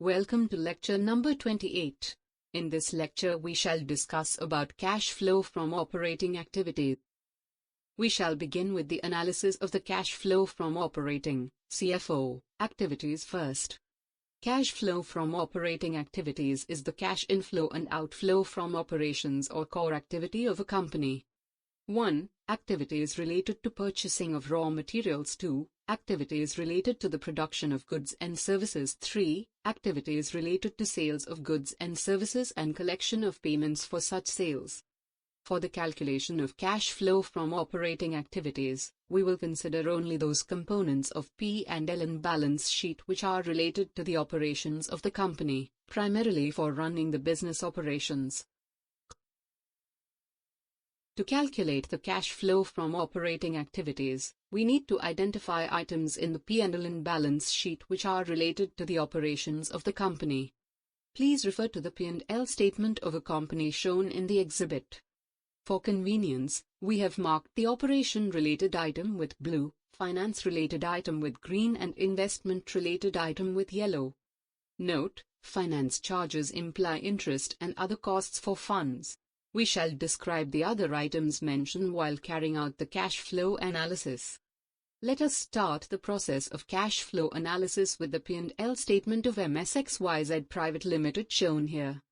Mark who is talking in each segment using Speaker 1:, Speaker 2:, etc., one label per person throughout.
Speaker 1: Welcome to lecture number 28. In this lecture we shall discuss about cash flow from operating activities. We shall begin with the analysis of the cash flow from operating (CFO) activities first. Cash flow from operating activities is the cash inflow and outflow from operations or core activity of a company. 1. Activities related to purchasing of raw materials. 2. Activities related to the production of goods and services. 3. Activities related to sales of goods and services and collection of payments for such sales. For the calculation of cash flow from operating activities, we will consider only those components of P&L and balance sheet which are related to the operations of the company, primarily for running the business operations. To calculate the cash flow from operating activities, we need to identify items in the P&L and balance sheet which are related to the operations of the company. Please refer to the P&L statement of a company shown in the exhibit. For convenience, we have marked the operation-related item with blue, finance-related item with green and investment-related item with yellow. Note: finance charges imply interest and other costs for funds. We shall describe the other items mentioned while carrying out the cash flow analysis. Let us start the process of cash flow analysis with the P&L statement of MSXYZ Private Limited shown here.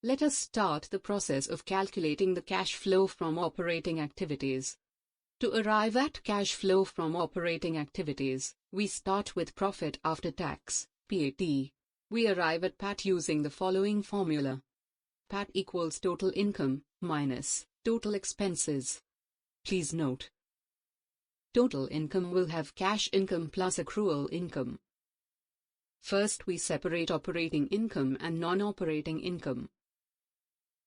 Speaker 1: Let us start the process of calculating the cash flow from operating activities. To arrive at cash flow from operating activities, we start with profit after tax, PAT. We arrive at PAT using the following formula. PAT equals total income minus total expenses. Please note, total income will have cash income plus accrual income. First we separate operating income and non-operating income.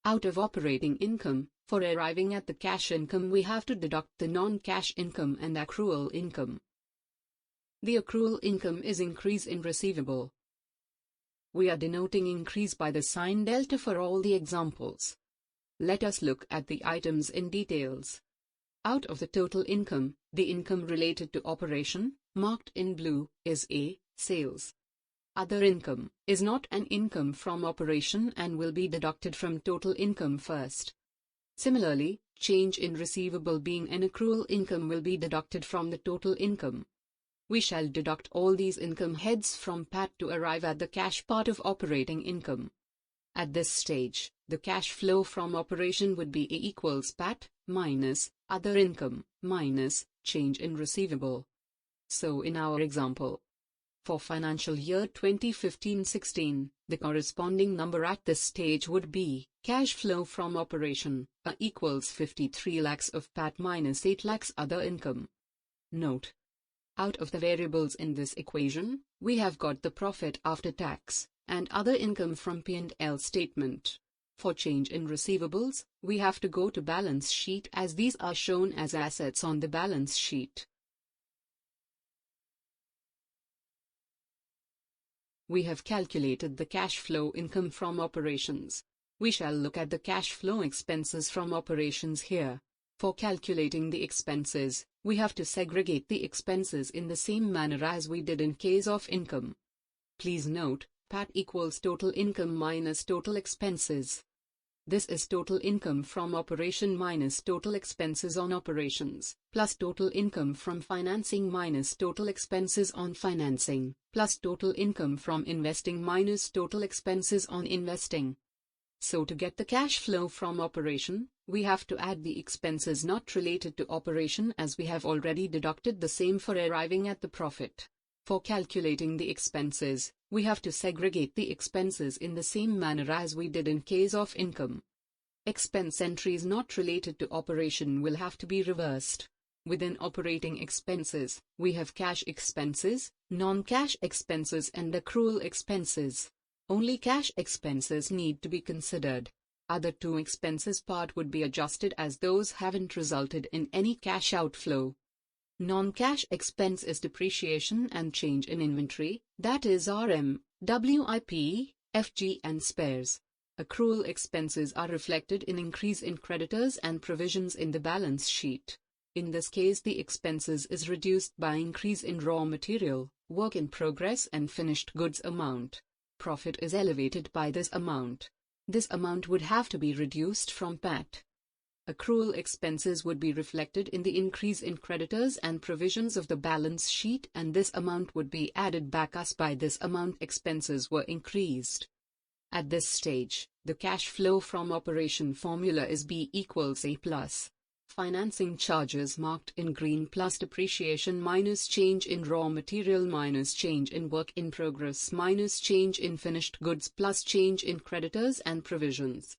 Speaker 1: Out of operating income, for arriving at the cash income we have to deduct the non-cash income and accrual income. The accrual income is increase in receivable. We are denoting increase by the sign delta for all the examples. Let us look at the items in details. Out of the total income, the income related to operation, marked in blue, is A. Sales. Other income is not an income from operation and will be deducted from total income first. Similarly, change in receivable being an accrual income will be deducted from the total income. We shall deduct all these income heads from PAT to arrive at the cash part of operating income. At this stage, the cash flow from operation would be A equals PAT minus other income minus change in receivable. So in our example, for financial year 2015-16, the corresponding number at this stage would be cash flow from operation A equals 53 lakhs of PAT minus 8 lakhs other income. Note: out of the variables in this equation, we have got the profit after tax and other income from P&L statement. For change in receivables, we have to go to balance sheet as these are shown as assets on the balance sheet. We have calculated the cash flow income from operations. We shall look at the cash flow expenses from operations here. For calculating the expenses, we have to segregate the expenses in the same manner as we did in case of income. Please note, PAT equals total income minus total expenses. This is total income from operation minus total expenses on operations, plus total income from financing minus total expenses on financing, plus total income from investing minus total expenses on investing. So to get the cash flow from operation, we have to add the expenses not related to operation as we have already deducted the same for arriving at the profit. For calculating the expenses, we have to segregate the expenses in the same manner as we did in case of income. Expense entries not related to operation will have to be reversed. Within operating expenses, we have cash expenses, non-cash expenses and accrual expenses. Only cash expenses need to be considered. Other two expenses part would be adjusted as those haven't resulted in any cash outflow. Non-cash expense is depreciation and change in inventory, that is RM, WIP, FG and spares. Accrual expenses are reflected in increase in creditors and provisions in the balance sheet. In this case, the expenses is reduced by increase in raw material, work in progress and finished goods amount. Profit is elevated by this amount. This amount would have to be reduced from PAT. Accrual expenses would be reflected in the increase in creditors and provisions of the balance sheet, and this amount would be added back as by this amount expenses were increased. At this stage, the cash flow from operation formula is B equals A plus financing charges marked in green plus depreciation minus change in raw material minus change in work in progress minus change in finished goods plus change in creditors and provisions.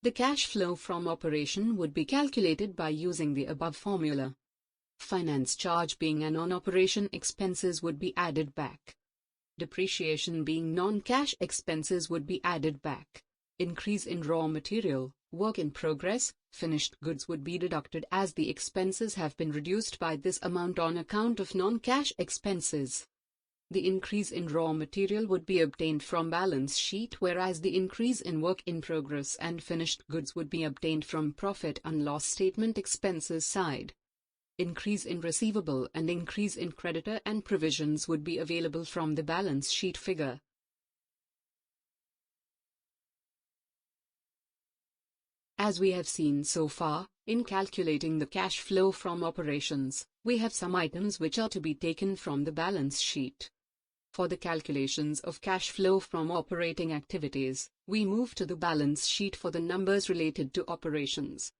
Speaker 1: The cash flow from operation would be calculated by using the above formula. Finance charge being a non-operation expenses would be added back. Depreciation being non-cash expenses would be added back. Increase in raw material, work in progress, finished goods would be deducted as the expenses have been reduced by this amount on account of non-cash expenses. The increase in raw material would be obtained from balance sheet, whereas the increase in work in progress and finished goods would be obtained from profit and loss statement expenses side. Increase in receivable and increase in creditor and provisions would be available from the balance sheet figure. As we have seen so far, in calculating the cash flow from operations, we have some items which are to be taken from the balance sheet. For the calculations of cash flow from operating activities, we move to the balance sheet for the numbers related to operations.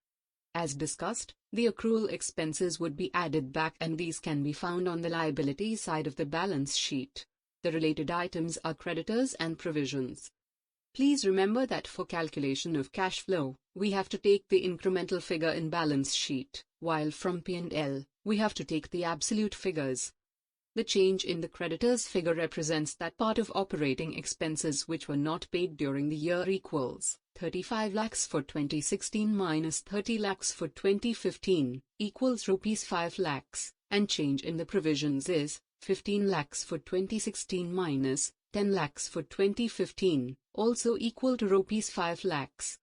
Speaker 1: As discussed, the accrual expenses would be added back, and these can be found on the liability side of the balance sheet. The related items are creditors and provisions. Please remember that for calculation of cash flow, we have to take the incremental figure in balance sheet, while from P&L, we have to take the absolute figures. The change in the creditors figure represents that part of operating expenses which were not paid during the year equals 35 lakhs for 2016 minus 30 lakhs for 2015 equals rupees 5 lakhs, and change in the provisions is 15 lakhs for 2016 minus 10 lakhs for 2015, also equal to rupees 5 lakhs.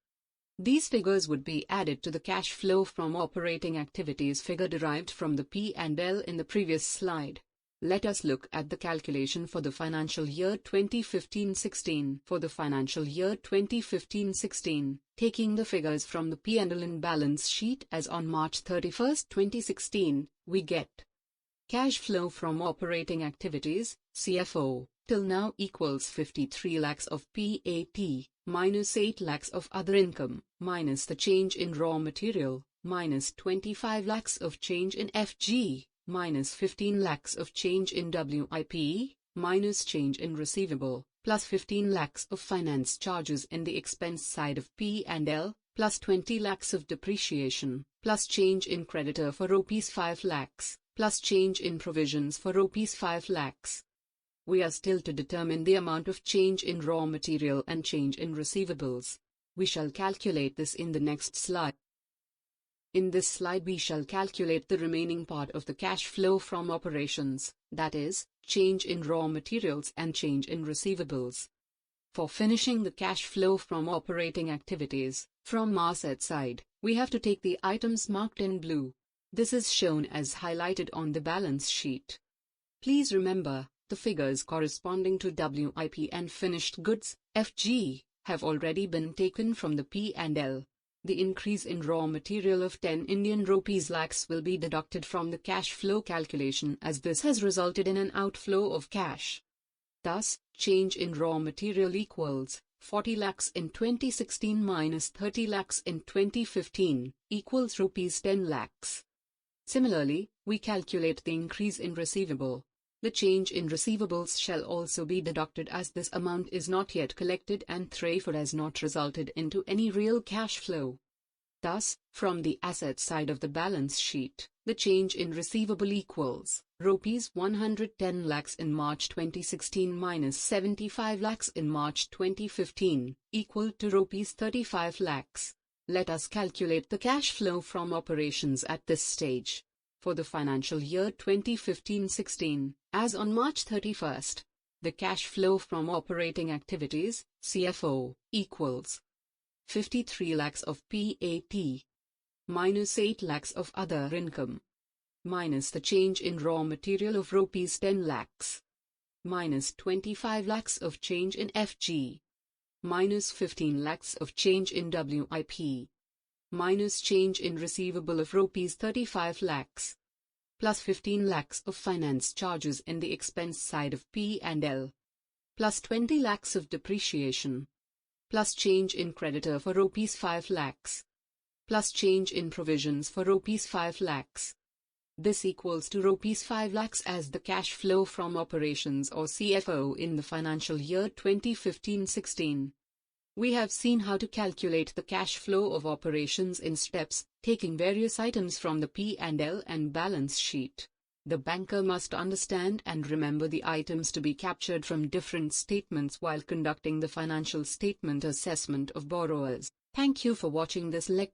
Speaker 1: These figures would be added to the cash flow from operating activities figure derived from the P&L in the previous slide. Let us look at the calculation for the financial year 2015-16. For the financial year 2015-16, taking the figures from the P&L in balance sheet as on March 31, 2016, we get cash flow from operating activities, CFO, till now equals 53 lakhs of PAT, minus 8 lakhs of other income, minus the change in raw material, minus 25 lakhs of change in FG, minus 15 lakhs of change in WIP, minus change in receivable, plus 15 lakhs of finance charges in the expense side of P&L, plus 20 lakhs of depreciation, plus change in creditor for rupees 5 lakhs, plus change in provisions for rupees 5 lakhs. We are still to determine the amount of change in raw material and change in receivables. We shall calculate this in the next slide. In this slide we shall calculate the remaining part of the cash flow from operations, that is, change in raw materials and change in receivables. For finishing the cash flow from operating activities, from asset side, we have to take the items marked in blue. This is shown as highlighted on the balance sheet. Please remember, the figures corresponding to WIP and finished goods, FG, have already been taken from the P&L. The increase in raw material of 10 Indian rupees lakhs will be deducted from the cash flow calculation, as this has resulted in an outflow of cash. Thus, change in raw material equals 40 lakhs in 2016 minus 30 lakhs in 2015 equals rupees 10 lakhs. Similarly, we calculate the increase in receivable. The change in receivables shall also be deducted, as this amount is not yet collected and therefore has not resulted into any real cash flow. Thus, from the asset side of the balance sheet, the change in receivable equals rupees 110 lakhs in March 2016 minus 75 lakhs in March 2015, equal to rupees 35 lakhs. Let us calculate the cash flow from operations at this stage. For the financial year 2015-16, as on March 31st, the cash flow from operating activities, CFO, equals 53 lakhs of PAT, minus 8 lakhs of other income, minus the change in raw material of rupees 10 lakhs, minus 25 lakhs of change in FG, minus 15 lakhs of change in WIP, minus change in receivable of rupees 35 lakhs, plus 15 lakhs of finance charges in the expense side of P&L, plus 20 lakhs of depreciation, plus change in creditor for rupees 5 lakhs, plus change in provisions for rupees 5 lakhs. This equals to rupees 5 lakhs as the cash flow from operations or CFO in the financial year 2015-16. We have seen how to calculate the cash flow of operations in steps, taking various items from the P&L and balance sheet. The banker must understand and remember the items to be captured from different statements while conducting the financial statement assessment of borrowers. Thank you for watching this lecture.